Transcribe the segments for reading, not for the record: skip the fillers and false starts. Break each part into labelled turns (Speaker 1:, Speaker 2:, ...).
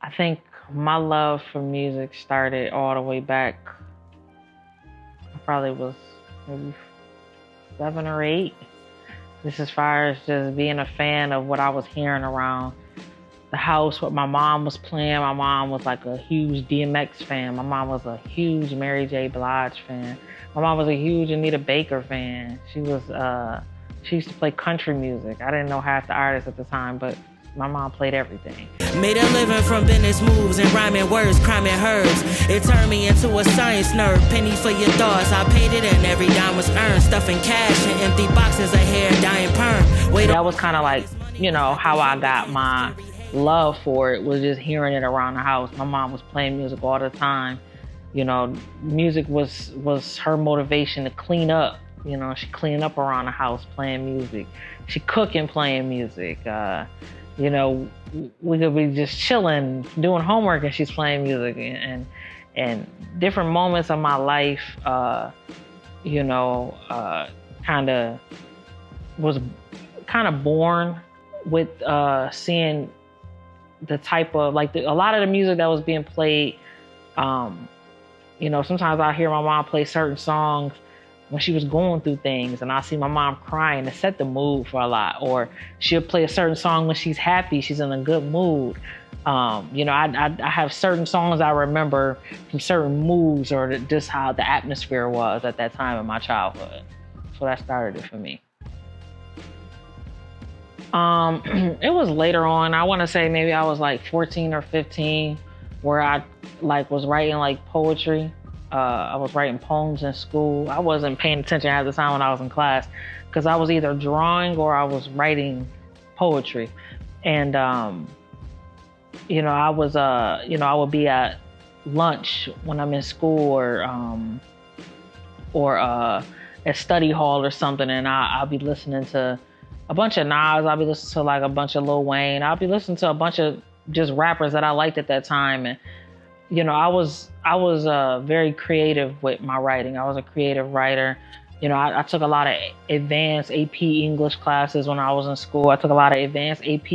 Speaker 1: I think my love for music started all the way back. I probably was maybe 7 or 8. Just as far as just being a fan of what I was hearing around the house, what my mom was playing. My mom was like a huge DMX fan. My mom was a huge Mary J. Blige fan. My mom was a huge Anita Baker fan. She used to play country music. I didn't know half the artists at the time, but my mom played everything.
Speaker 2: Made a living from business moves and rhyming words, crime and herbs. It turned me into a science nerd. Penny for your thoughts, I paid it and every dime was earned. Stuffing cash in empty boxes of hair, dying perm.
Speaker 1: That was kind of like, how I got my love for it, was just hearing it around the house. My mom was playing music all the time. Music was her motivation to clean up. She cleaned up around the house playing music. She cooking, playing music. We could be just chilling, doing homework, and she's playing music. And different moments of my life, was kind of born with seeing the type of, a lot of the music that was being played. Sometimes I hear my mom play certain songs when she was going through things, and I see my mom crying to set the mood for a lot. Or she'll play a certain song when she's happy, she's in a good mood. I have certain songs I remember from certain moods, or just how the atmosphere was at that time in my childhood. So that started it for me. It was later on. I want to say maybe I was like 14 or 15, where I was writing poetry. I was writing poems in school. I wasn't paying attention at the time when I was in class, because I was either drawing or I was writing poetry. And, I would be at lunch when I'm in school, or at study hall or something, and I'll be listening to a bunch of Nas. I'll be listening to a bunch of Lil Wayne. I'll be listening to a bunch of just rappers that I liked at that time. And I was very creative with my writing. I was a creative writer. I took a lot of advanced AP English classes when I was in school. I took a lot of advanced AP,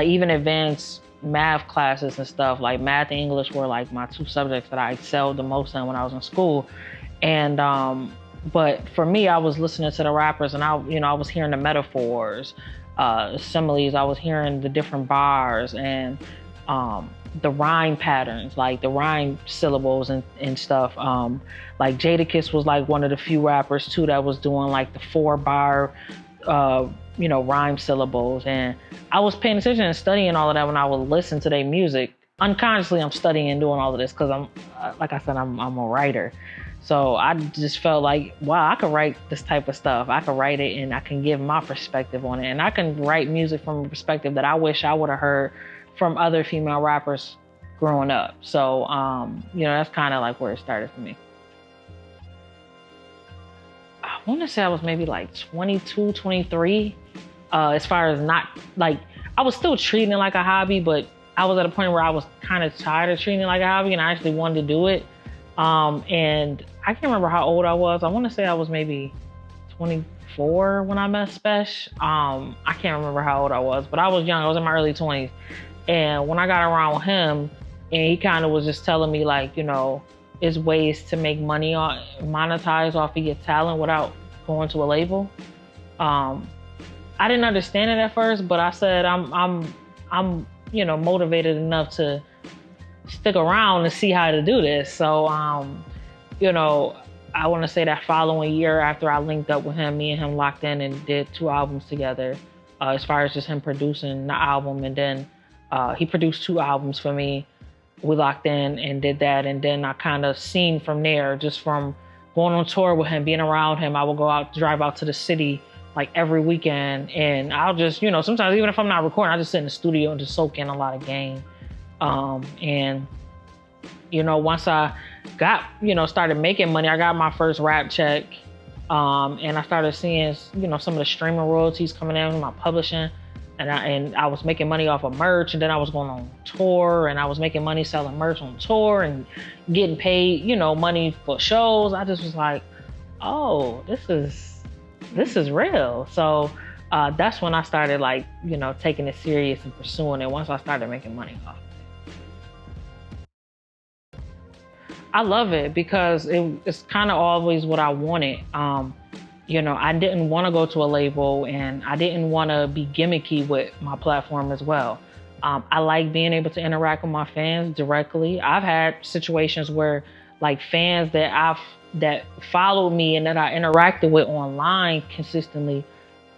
Speaker 1: even advanced math classes and stuff. Like math and English were my 2 subjects that I excelled the most in when I was in school. And but for me, I was listening to the rappers, and I was hearing the metaphors, similes. I was hearing the different bars and the rhyme patterns, the rhyme syllables and stuff. Jadakiss was one of the few rappers too that was doing the 4-bar, rhyme syllables. And I was paying attention and studying all of that when I would listen to their music. Unconsciously, I'm studying and doing all of this because I'm a writer. So I just felt wow, I could write this type of stuff. I could write it and I can give my perspective on it. And I can write music from a perspective that I wish I would have heard from other female rappers growing up. So, that's kind of where it started for me. I want to say I was maybe 22, 23. As far as not, I was still treating it like a hobby, but I was at a point where I was kind of tired of treating it like a hobby, and I actually wanted to do it. And I can't remember how old I was. I want to say I was maybe 24 when I met Spesh. I can't remember how old I was, but I was young. I was in my early 20s. And when I got around with him, and he kind of was just telling me there's ways to make money monetize off of your talent without going to a label. I didn't understand it at first, but I said I'm motivated enough to stick around and see how to do this. So, I want to say that following year after I linked up with him, me and him locked in and did 2 albums together, as far as just him producing the album. And then he produced 2 albums for me. We locked in and did that. And then I kind of seen from there, just from going on tour with him, being around him, I would drive out to the city every weekend. And I'll just, sometimes even if I'm not recording, I just sit in the studio and just soak in a lot of game. And once I got, started making money, I got my first rap check. And I started seeing, some of the streaming royalties coming in from my publishing. And I was making money off of merch, and then I was going on tour, and I was making money selling merch on tour and getting paid, money for shows. I just was like, oh, this is real. So That's when I started like, taking it serious and pursuing it once I started making money off it. I love it because it's kind of always what I wanted. I didn't want to go to a label, and I didn't want to be gimmicky with my platform as well. I like being able to interact with my fans directly. I've had situations where like fans that followed me and that I interacted with online consistently,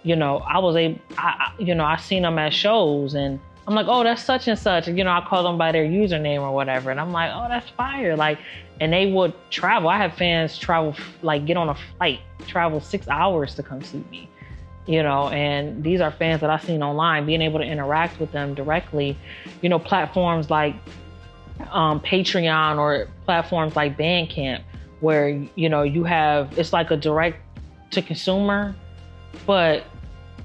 Speaker 1: I seen them at shows and I'm like, oh, that's such and such. And, I call them by their username or whatever. And I'm like, oh, that's fire. Like, and they would travel. I have fans travel, like get on a flight, travel 6 hours to come see me, and these are fans that I've seen online, being able to interact with them directly, platforms like Patreon or platforms like Bandcamp, where, it's like a direct to consumer, but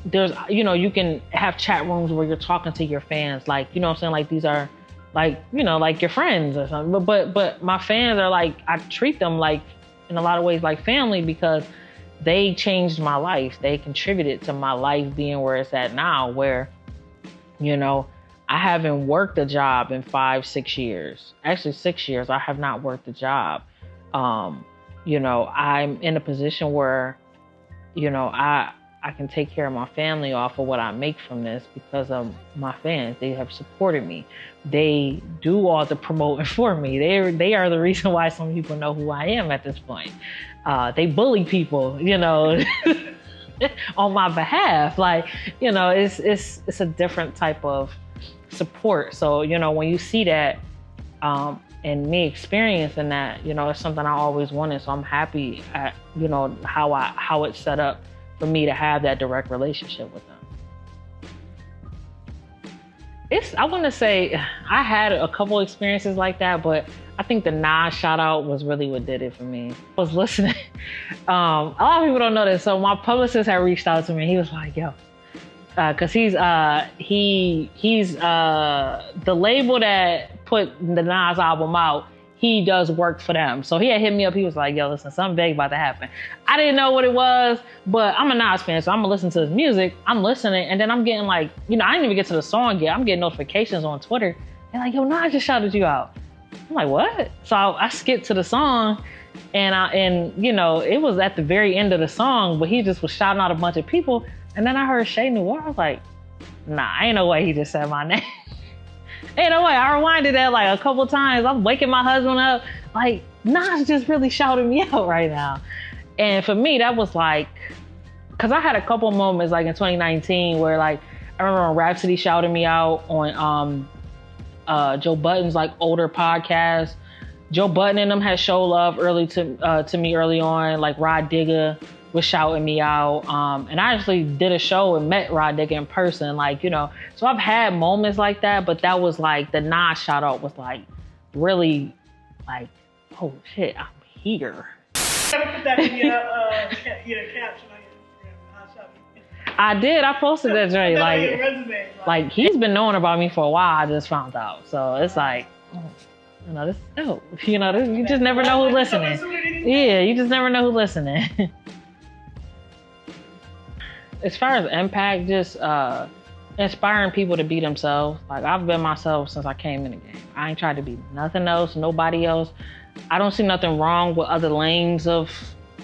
Speaker 1: there's, you can have chat rooms where you're talking to your fans, like, what I'm saying? Like these are like, like your friends or something. But my fans are like, I treat them like in a lot of ways like family because they changed my life. They contributed to my life being where it's at now, where, I haven't worked a job in 5-6 years. Actually 6 years, I have not worked a job. I'm in a position where, I can take care of my family off of what I make from this because of my fans. They have supported me. They do all the promoting for me. They are the reason why some people know who I am at this point. They bully people, on my behalf. Like, it's a different type of support. So, when you see that, and me experiencing that, it's something I always wanted. So I'm happy at, how it's set up for me to have that direct relationship with them. I want to say I had a couple experiences like that, but I think the Nas Shoutout was really what did it for me. I was listening. A lot of people don't know this. So my publicist had reached out to me. He was like, yo, cause he's the label that put the Nas album out, he does work for them. So he had hit me up. He was like, yo, listen, something big about to happen. I didn't know what it was, but I'm a Nas fan, so I'm gonna listen to his music. I'm listening, and then I'm getting like, I didn't even get to the song yet. I'm getting notifications on Twitter. They're like, yo, Nas just shouted you out. I'm like, what? So I skipped to the song, and it was at the very end of the song, but he just was shouting out a bunch of people. And then I heard Che Noir. I was like, nah, ain't no way he just said my name. Ain't no way. I rewinded that like a couple times. I'm waking my husband up. Like, Nas just really shouted me out right now. And for me, that was like, cause I had a couple moments like in 2019 where like, I remember when Rhapsody shouted me out on Joe Budden's like older podcast. Joe Budden and them had show love to me early on. Like Rod Digger was shouting me out. And I actually did a show and met Rod Digger in person, like, so I've had moments like that, but that was like, the Nas shout out was like, really like, oh shit, I'm here.
Speaker 3: Put that in your caption on your Instagram.
Speaker 1: I did, I posted that joint,
Speaker 3: resume,
Speaker 1: like he's been knowing about me for a while, I just found out. So it's like, this, you just never know who's listening. Yeah, you just never know who's listening. As far as impact, just inspiring people to be themselves. Like I've been myself since I came in the game. I ain't tried to be nothing else, nobody else. I don't see nothing wrong with other lanes of,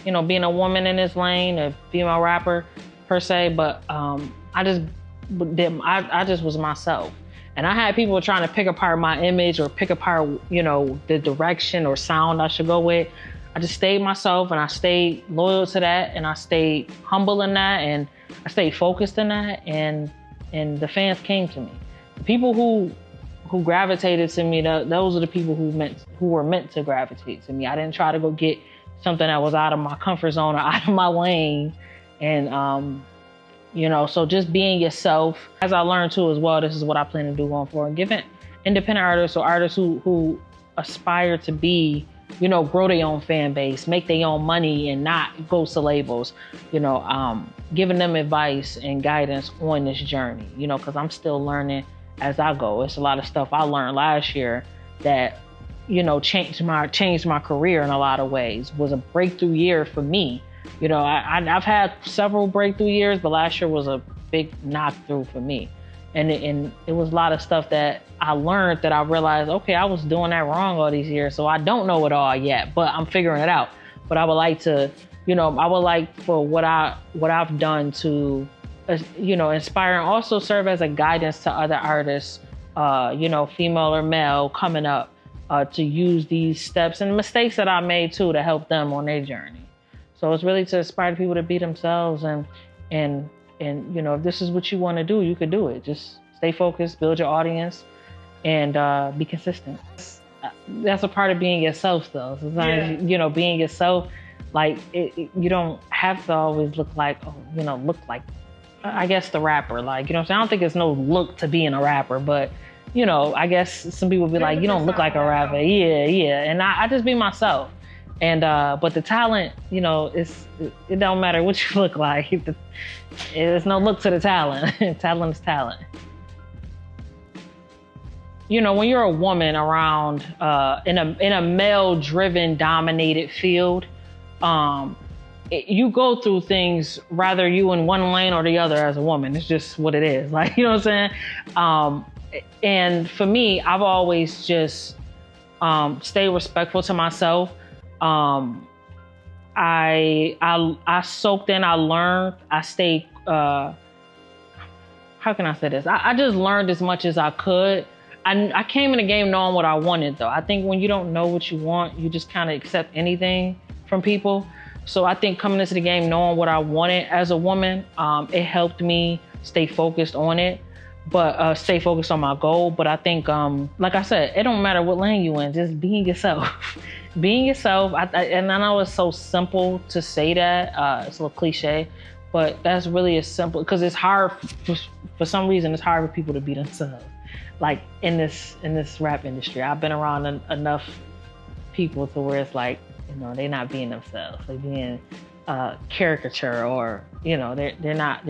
Speaker 1: being a woman in this lane, a female rapper per se, but I just was myself. And I had people trying to pick apart my image or pick apart, the direction or sound I should go with. I just stayed myself and I stayed loyal to that and I stayed humble in that and I stayed focused in that and the fans came to me. The people who gravitated to me, those are the people who were meant to gravitate to me. I didn't try to go get something that was out of my comfort zone or out of my lane. And, so just being yourself. As I learned too as well, this is what I plan to do going forward. Giving independent artists or artists who aspire to be, grow their own fan base, make their own money and not go to labels, giving them advice and guidance on this journey, because I'm still learning as I go. It's a lot of stuff I learned last year that, changed my career in a lot of ways, was a breakthrough year for me. I've had several breakthrough years, but last year was a big knock through for me. And it was a lot of stuff that I learned that I realized, okay, I was doing that wrong all these years. So I don't know it all yet, but I'm figuring it out. But I would like to, I would like for what I've done to, inspire and also serve as a guidance to other artists, female or male coming up, to use these steps and mistakes that I made too to help them on their journey. So it's really to inspire people to be themselves and if this is what you want to do, you could do it. Just stay focused, build your audience, and be consistent. That's a part of being yourself, though. Sometimes, being yourself, like you don't have to always look like, I guess the rapper. Like, I don't think it's no look to being a rapper, but I guess some people be like, you don't look like a rapper. Yeah. And I just be myself. And but the talent, it don't matter what you look like. There's no look to the talent. Talent is talent. When you're a woman around in a male-driven, dominated field, you go through things, rather you in one lane or the other as a woman. It's just what it is. Like, you know what I'm saying? And for me, I've always just stayed respectful to myself. I soaked in, I learned, I stayed, how can I say this? I just learned as much as I could. I came in the game knowing what I wanted, though. I think when you don't know what you want, you just kind of accept anything from people. So I think coming into the game knowing what I wanted as a woman, it helped me stay focused on it, but stay focused on my goal. But I think, like I said, it don't matter what lane you in, just being yourself. Being yourself, and I know it's so simple to say that, it's a little cliche, but that's really as simple, because it's hard, for some reason, it's hard for people to be themselves. Like in this rap industry, I've been around enough people to where it's like, they're not being themselves. They're being caricature, or, they're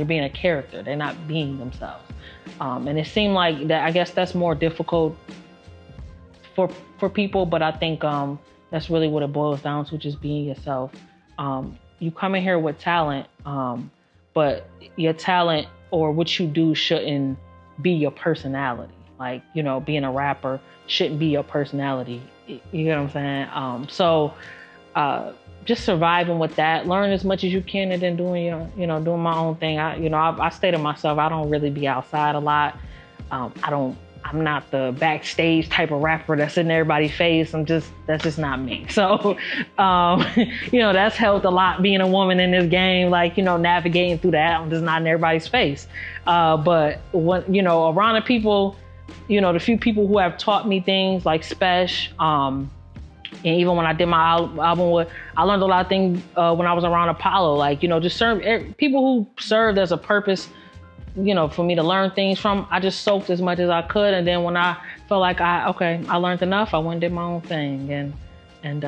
Speaker 1: being a character. They're not being themselves. And it seemed like that, I guess that's more difficult for people, but I think that's really what it boils down to, just being yourself. You come in here with talent, but your talent or what you do shouldn't be your personality. Like, being a rapper shouldn't be your personality. You know what I'm saying? So just surviving with that, learn as much as you can, and then doing doing my own thing. I stay to myself. I don't really be outside a lot. I'm not the backstage type of rapper that's in everybody's face. That's just not me. So, that's helped a lot being a woman in this game, like, navigating through that. I'm just not in everybody's face. But when, around the people, the few people who have taught me things like Spesh, and even when I did my album I learned a lot of things when I was around Apollo, like, just serve people who served as a purpose, for me to learn things from. I just soaked as much as I could. And then when I felt like I learned enough, I went and did my own thing. And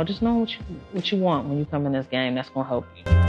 Speaker 1: just know what you want when you come in this game. That's going to help you.